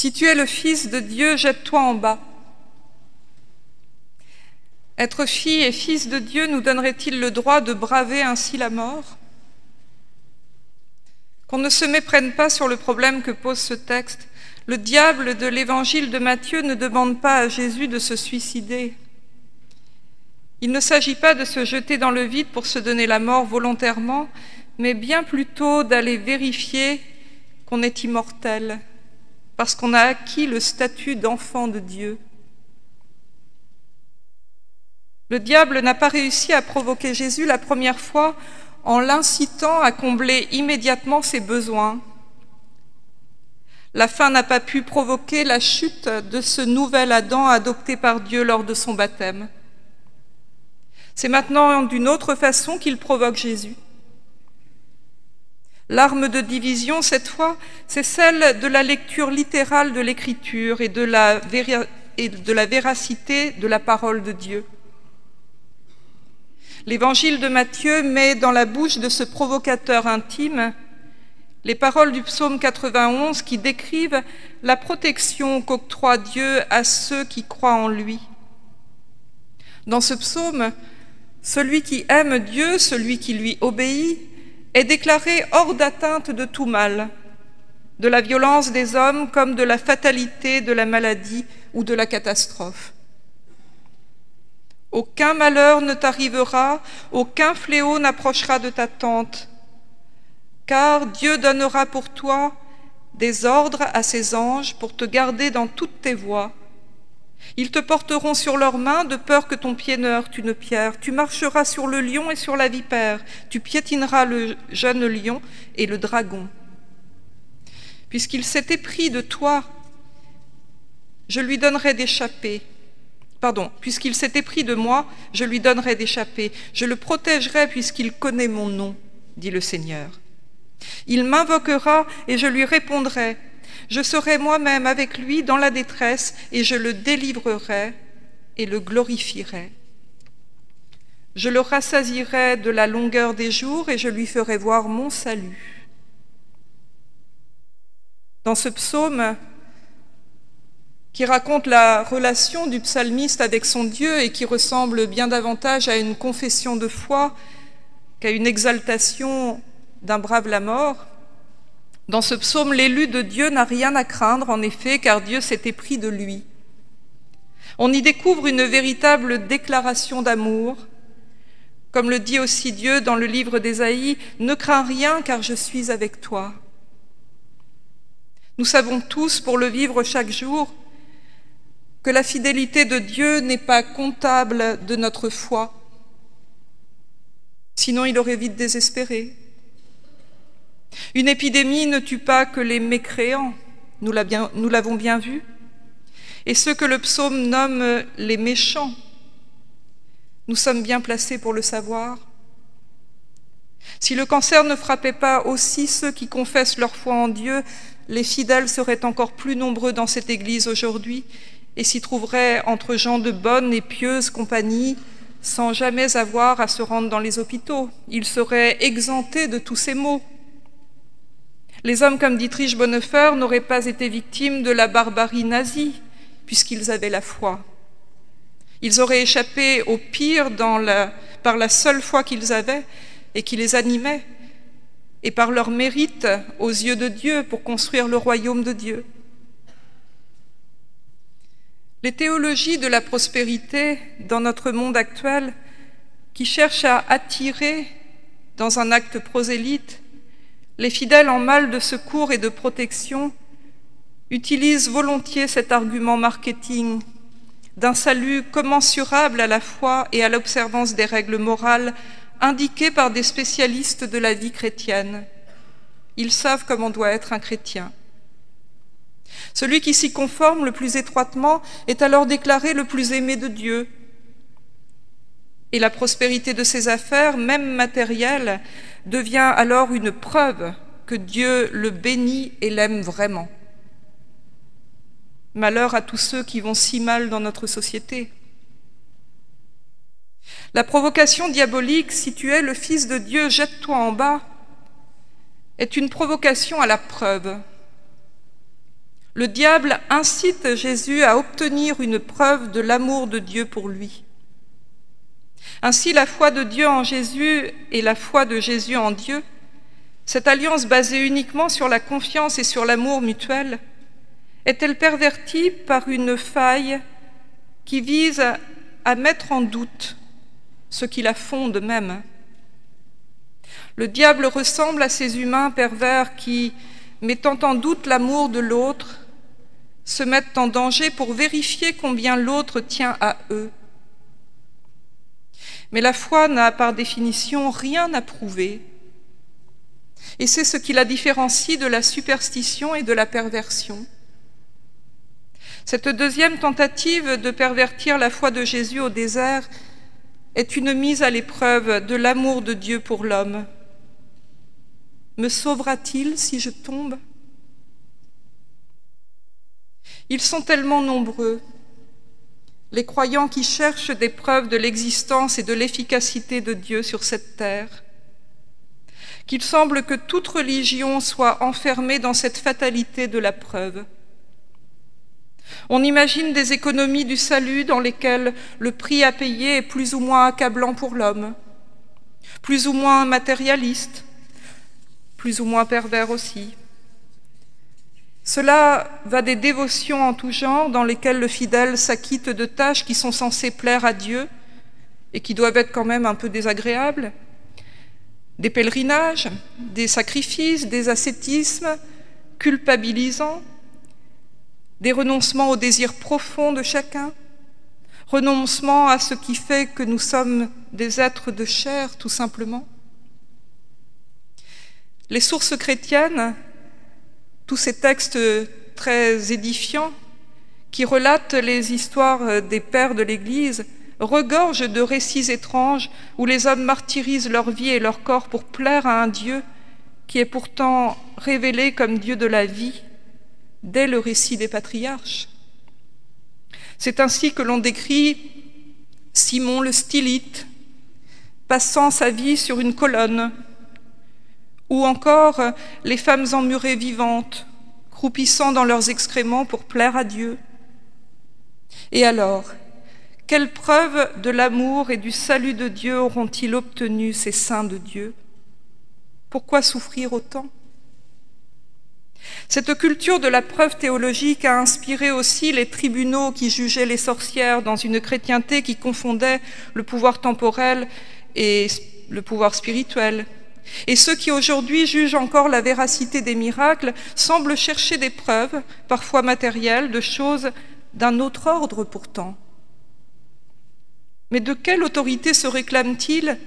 Si tu es le Fils de Dieu, jette-toi en bas. » Être fille et fils de Dieu nous donnerait-il le droit de braver ainsi la mort? Qu'on ne se méprenne pas sur le problème que pose ce texte. Le diable de l'évangile de Matthieu ne demande pas à Jésus de se suicider. Il ne s'agit pas de se jeter dans le vide pour se donner la mort volontairement, mais bien plutôt d'aller vérifier qu'on est immortel, parce qu'on a acquis le statut d'enfant de Dieu. Le diable n'a pas réussi à provoquer Jésus la première fois en l'incitant à combler immédiatement ses besoins. La faim n'a pas pu provoquer la chute de ce nouvel Adam adopté par Dieu lors de son baptême. C'est maintenant d'une autre façon qu'il provoque Jésus. L'arme de division, cette fois, c'est celle de la lecture littérale de l'Écriture et de la véracité de la parole de Dieu. L'Évangile de Matthieu met dans la bouche de ce provocateur intime les paroles du psaume 91 qui décrivent la protection qu'octroie Dieu à ceux qui croient en lui. Dans ce psaume, celui qui aime Dieu, celui qui lui obéit, est déclaré hors d'atteinte de tout mal, de la violence des hommes comme de la fatalité, de la maladie ou de la catastrophe. Aucun malheur ne t'arrivera, aucun fléau n'approchera de ta tente, car Dieu donnera pour toi des ordres à ses anges pour te garder dans toutes tes voies. Ils te porteront sur leurs mains de peur que ton pied ne heurte une pierre. Tu marcheras sur le lion et sur la vipère. Tu piétineras le jeune lion et le dragon. Puisqu'il s'est épris de toi, je lui donnerai d'échapper. Puisqu'il s'est épris de moi, je lui donnerai d'échapper. Je le protégerai puisqu'il connaît mon nom, dit le Seigneur. Il m'invoquera et je lui répondrai. Je serai moi-même avec lui dans la détresse et je le délivrerai et le glorifierai. Je le rassasierai de la longueur des jours et je lui ferai voir mon salut. Dans ce psaume, qui raconte la relation du psalmiste avec son Dieu et qui ressemble bien davantage à une confession de foi qu'à une exaltation d'un brave la mort, dans ce psaume, l'élu de Dieu n'a rien à craindre, en effet, car Dieu s'est épris de lui. On y découvre une véritable déclaration d'amour. Comme le dit aussi Dieu dans le livre d'Ésaïe, « Ne crains rien, car je suis avec toi ». Nous savons tous, pour le vivre chaque jour, que la fidélité de Dieu n'est pas comptable de notre foi. Sinon, il aurait vite désespéré. Une épidémie ne tue pas que les mécréants, nous l'avons bien vu, et ceux que le psaume nomme les méchants. Nous sommes bien placés pour le savoir. Si le cancer ne frappait pas aussi ceux qui confessent leur foi en Dieu, les fidèles seraient encore plus nombreux dans cette Église aujourd'hui et s'y trouveraient entre gens de bonne et pieuse compagnie, sans jamais avoir à se rendre dans les hôpitaux. Ils seraient exemptés de tous ces maux. Les hommes comme Dietrich Bonhoeffer n'auraient pas été victimes de la barbarie nazie, puisqu'ils avaient la foi. Ils auraient échappé au pire par la seule foi qu'ils avaient et qui les animait, et par leur mérite aux yeux de Dieu pour construire le royaume de Dieu. Les théologies de la prospérité dans notre monde actuel, qui cherchent à attirer dans un acte prosélyte les fidèles en mal de secours et de protection, utilisent volontiers cet argument marketing d'un salut commensurable à la foi et à l'observance des règles morales indiquées par des spécialistes de la vie chrétienne. Ils savent comment doit être un chrétien. Celui qui s'y conforme le plus étroitement est alors déclaré le plus aimé de Dieu. Et la prospérité de ses affaires, même matérielles, devient alors une preuve que Dieu le bénit et l'aime vraiment. Malheur à tous ceux qui vont si mal dans notre société. La provocation diabolique, si tu es le Fils de Dieu, jette-toi en bas, est une provocation à la preuve. Le diable incite Jésus à obtenir une preuve de l'amour de Dieu pour lui. Ainsi, la foi de Dieu en Jésus et la foi de Jésus en Dieu, cette alliance basée uniquement sur la confiance et sur l'amour mutuel, est-elle pervertie par une faille qui vise à mettre en doute ce qui la fonde même? Le diable ressemble à ces humains pervers qui, mettant en doute l'amour de l'autre, se mettent en danger pour vérifier combien l'autre tient à eux. Mais la foi n'a par définition rien à prouver, et c'est ce qui la différencie de la superstition et de la perversion. Cette deuxième tentative de pervertir la foi de Jésus au désert est une mise à l'épreuve de l'amour de Dieu pour l'homme. Me sauvera-t-il si je tombe? Ils sont tellement nombreux, les croyants qui cherchent des preuves de l'existence et de l'efficacité de Dieu sur cette terre, qu'il semble que toute religion soit enfermée dans cette fatalité de la preuve. On imagine des économies du salut dans lesquelles le prix à payer est plus ou moins accablant pour l'homme, plus ou moins matérialiste, plus ou moins pervers aussi. Cela va des dévotions en tout genre dans lesquelles le fidèle s'acquitte de tâches qui sont censées plaire à Dieu et qui doivent être quand même un peu désagréables, des pèlerinages, des sacrifices, des ascétismes culpabilisants, des renoncements aux désirs profonds de chacun, renoncement à ce qui fait que nous sommes des êtres de chair, tout simplement. Les sources chrétiennes, tous ces textes très édifiants qui relatent les histoires des pères de l'Église, regorgent de récits étranges où les hommes martyrisent leur vie et leur corps pour plaire à un Dieu qui est pourtant révélé comme Dieu de la vie dès le récit des patriarches. C'est ainsi que l'on décrit Simon le Stylite, passant sa vie sur une colonne, ou encore les femmes emmurées vivantes, croupissant dans leurs excréments pour plaire à Dieu. Et alors, quelle preuve de l'amour et du salut de Dieu auront-ils obtenu ces saints de Dieu? Pourquoi souffrir autant? Cette culture de la preuve théologique a inspiré aussi les tribunaux qui jugeaient les sorcières dans une chrétienté qui confondait le pouvoir temporel et le pouvoir spirituel. Et ceux qui aujourd'hui jugent encore la véracité des miracles semblent chercher des preuves, parfois matérielles, de choses d'un autre ordre pourtant. Mais de quelle autorité se réclament-ils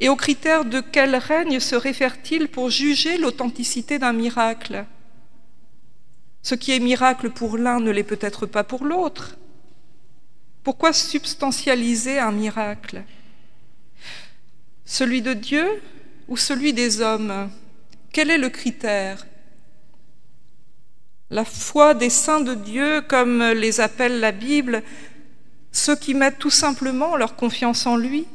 et aux critères de quel règne se réfèrent-ils pour juger l'authenticité d'un miracle? Ce qui est miracle pour l'un ne l'est peut-être pas pour l'autre. Pourquoi substantialiser un miracle? Celui de Dieu ou celui des hommes? Quel est le critère? La foi des saints de Dieu, comme les appelle la Bible, ceux qui mettent tout simplement leur confiance en lui,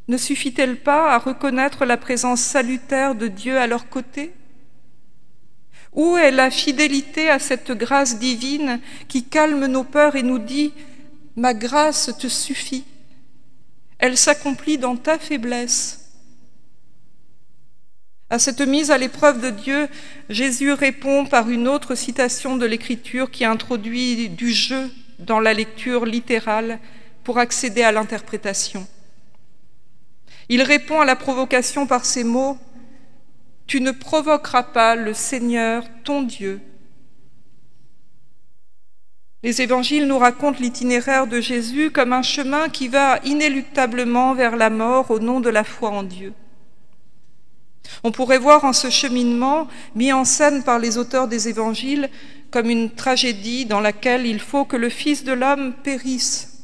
ne suffit-elle pas à reconnaître la présence salutaire de Dieu à leur côté? Où est la fidélité à cette grâce divine qui calme nos peurs et nous dit « Ma grâce te suffit, elle s'accomplit dans ta faiblesse ». À cette mise à l'épreuve de Dieu, Jésus répond par une autre citation de l'Écriture qui introduit du jeu dans la lecture littérale pour accéder à l'interprétation. Il répond à la provocation par ces mots: « Tu ne provoqueras pas le Seigneur, ton Dieu ». Les évangiles nous racontent l'itinéraire de Jésus comme un chemin qui va inéluctablement vers la mort au nom de la foi en Dieu. On pourrait voir en ce cheminement, mis en scène par les auteurs des évangiles, comme une tragédie dans laquelle il faut que le Fils de l'homme périsse,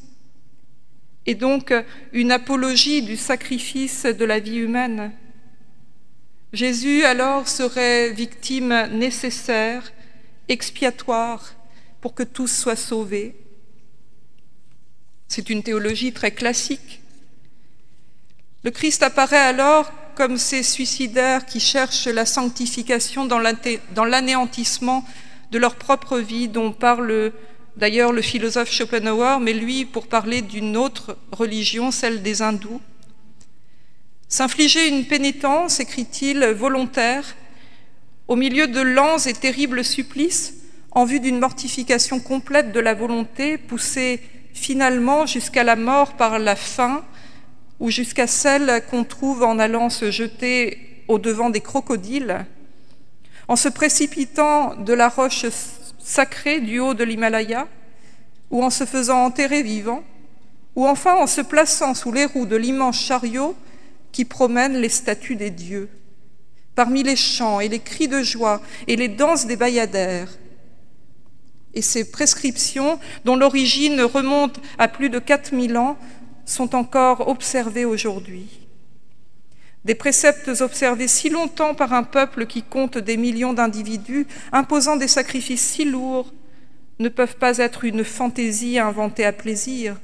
et donc une apologie du sacrifice de la vie humaine. Jésus alors serait victime nécessaire, expiatoire, pour que tous soient sauvés. C'est une théologie très classique. Le Christ apparaît alors comme ces suicidaires qui cherchent la sanctification dans l'anéantissement de leur propre vie, dont parle d'ailleurs le philosophe Schopenhauer, mais lui pour parler d'une autre religion, celle des hindous. S'infliger une pénitence, écrit-il, volontaire, au milieu de lents et terribles supplices, en vue d'une mortification complète de la volonté, poussée finalement jusqu'à la mort par la faim, ou jusqu'à celle qu'on trouve en allant se jeter au-devant des crocodiles, en se précipitant de la roche sacrée du haut de l'Himalaya, ou en se faisant enterrer vivant, ou enfin en se plaçant sous les roues de l'immense chariot qui promène les statues des dieux, parmi les chants et les cris de joie et les danses des bayadères. Et ces prescriptions, dont l'origine remonte à plus de 4000 ans, sont encore observées aujourd'hui. Des préceptes observés si longtemps par un peuple qui compte des millions d'individus, imposant des sacrifices si lourds, ne peuvent pas être une fantaisie inventée à plaisir,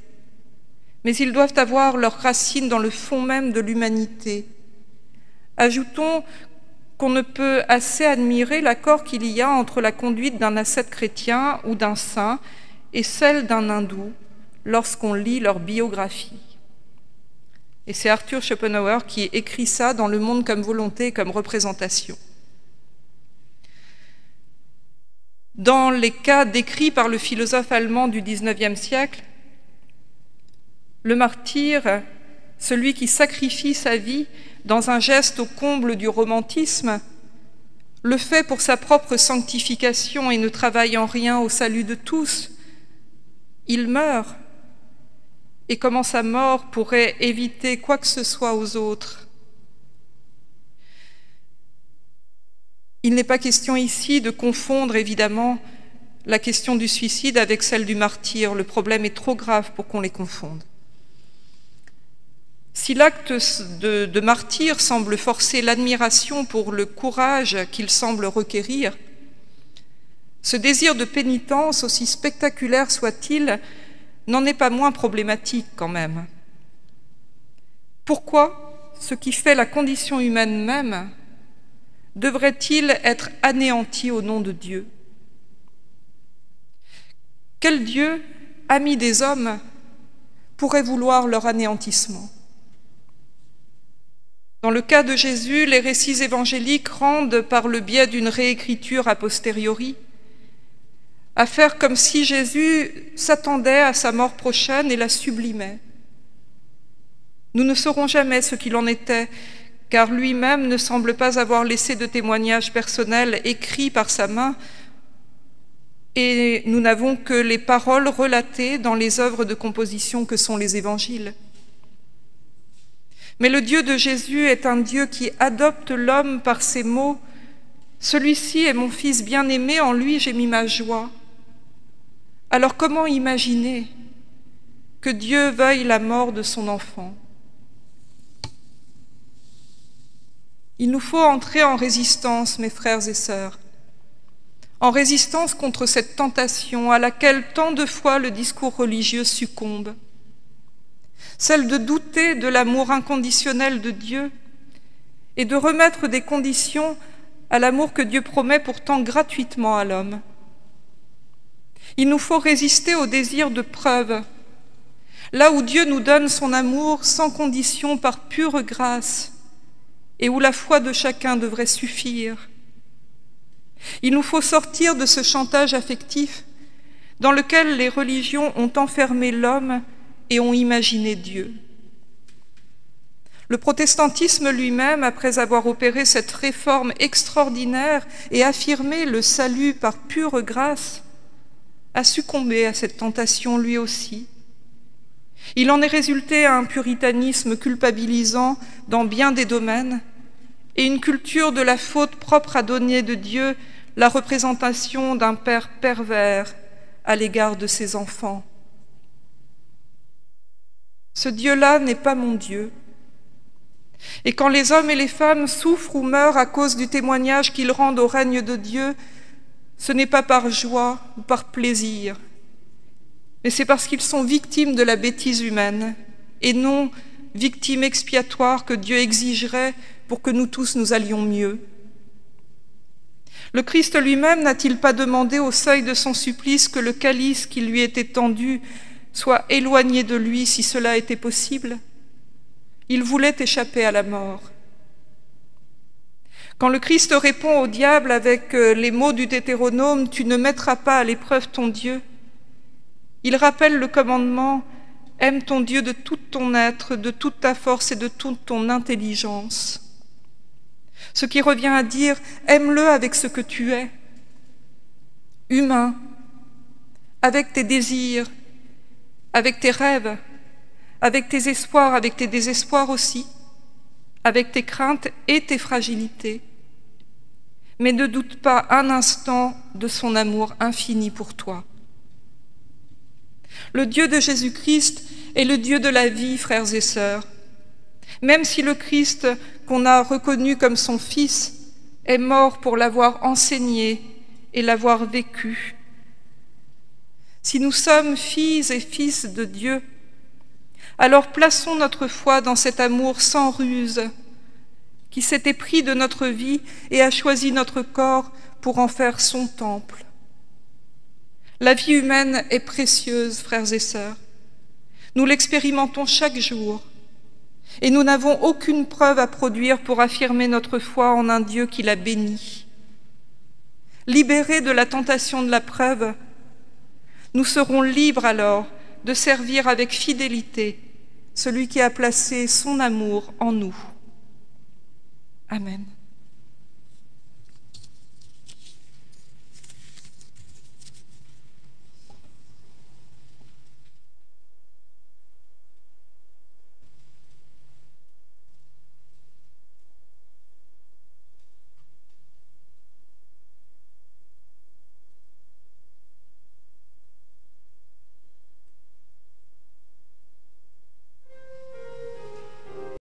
mais ils doivent avoir leurs racines dans le fond même de l'humanité. Ajoutons qu'on ne peut assez admirer l'accord qu'il y a entre la conduite d'un ascète chrétien ou d'un saint et celle d'un hindou lorsqu'on lit leur biographie. Et c'est Arthur Schopenhauer qui écrit ça dans Le monde comme volonté et comme représentation. Dans les cas décrits par le philosophe allemand du XIXe siècle, le martyr, celui qui sacrifie sa vie dans un geste au comble du romantisme, le fait pour sa propre sanctification et ne travaille en rien au salut de tous. Il meurt, et comment sa mort pourrait éviter quoi que ce soit aux autres. Il n'est pas question ici de confondre, évidemment, la question du suicide avec celle du martyr. Le problème est trop grave pour qu'on les confonde. Si l'acte de martyr semble forcer l'admiration pour le courage qu'il semble requérir, ce désir de pénitence, aussi spectaculaire soit-il, n'en est pas moins problématique quand même. Pourquoi ce qui fait la condition humaine même devrait-il être anéanti au nom de Dieu? Quel Dieu, ami des hommes, pourrait vouloir leur anéantissement? Dans le cas de Jésus, les récits évangéliques rendent, par le biais d'une réécriture a posteriori, à faire comme si Jésus s'attendait à sa mort prochaine et la sublimait. Nous ne saurons jamais ce qu'il en était, car lui-même ne semble pas avoir laissé de témoignage personnel écrit par sa main, et nous n'avons que les paroles relatées dans les œuvres de composition que sont les évangiles. Mais le Dieu de Jésus est un Dieu qui adopte l'homme par ses mots. Celui-ci est mon fils bien-aimé, en lui j'ai mis ma joie. Alors comment imaginer que Dieu veuille la mort de son enfant? Il nous faut entrer en résistance, mes frères et sœurs, en résistance contre cette tentation à laquelle tant de fois le discours religieux succombe, celle de douter de l'amour inconditionnel de Dieu et de remettre des conditions à l'amour que Dieu promet pourtant gratuitement à l'homme. Il nous faut résister au désir de preuve, là où Dieu nous donne son amour sans condition par pure grâce et où la foi de chacun devrait suffire. Il nous faut sortir de ce chantage affectif dans lequel les religions ont enfermé l'homme et ont imaginé Dieu. Le protestantisme lui-même, après avoir opéré cette réforme extraordinaire et affirmé le salut par pure grâce, a succombé à cette tentation lui aussi. Il en est résulté un puritanisme culpabilisant dans bien des domaines et une culture de la faute propre à donner de Dieu la représentation d'un père pervers à l'égard de ses enfants. Ce Dieu-là n'est pas mon Dieu. Et quand les hommes et les femmes souffrent ou meurent à cause du témoignage qu'ils rendent au règne de Dieu, ce n'est pas par joie ou par plaisir, mais c'est parce qu'ils sont victimes de la bêtise humaine et non victimes expiatoires que Dieu exigerait pour que nous tous nous allions mieux. Le Christ lui-même n'a-t-il pas demandé au seuil de son supplice que le calice qui lui était tendu soit éloigné de lui si cela était possible? Il voulait échapper à la mort. Quand le Christ répond au diable avec les mots du Deutéronome « Tu ne mettras pas à l'épreuve ton Dieu », il rappelle le commandement « Aime ton Dieu de tout ton être, de toute ta force et de toute ton intelligence ». Ce qui revient à dire « Aime-le avec ce que tu es, humain, avec tes désirs, avec tes rêves, avec tes espoirs, avec tes désespoirs aussi, avec tes craintes et tes fragilités. Mais ne doute pas un instant de son amour infini pour toi. » Le Dieu de Jésus-Christ est le Dieu de la vie, frères et sœurs. Même si le Christ, qu'on a reconnu comme son Fils, est mort pour l'avoir enseigné et l'avoir vécu. Si nous sommes filles et fils de Dieu, alors plaçons notre foi dans cet amour sans ruse qui s'est épris de notre vie et a choisi notre corps pour en faire son temple. La vie humaine est précieuse, frères et sœurs. Nous l'expérimentons chaque jour et nous n'avons aucune preuve à produire pour affirmer notre foi en un Dieu qui l'a béni. Libérés de la tentation de la preuve, nous serons libres alors de servir avec fidélité celui qui a placé son amour en nous. Amen.